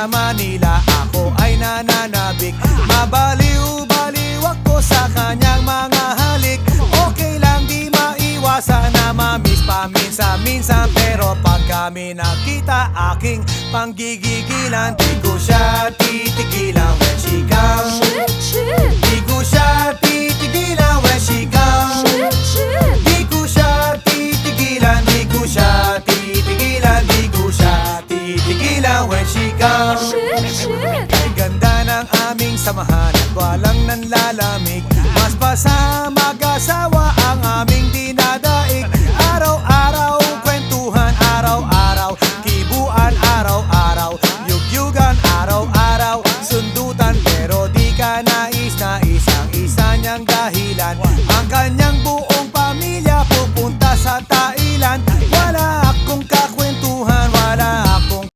sa Manila, ako ay nananabik. Mabaliw-baliw ako sa kanyang mga halik. Okay lang di maiwasan na mamiss paminsan-minsan, pero pag kami nakita aking panggigigilan, di ko siya titigilan when she comes. Di ko siya titigilan when she comes. Di ko siya titigilan, di ko siya titigilan, di ko siya titigilan when she comes. Ay ganda ng aming samahan at walang nanlalamig. Mas pa sa mag-asawa ang aming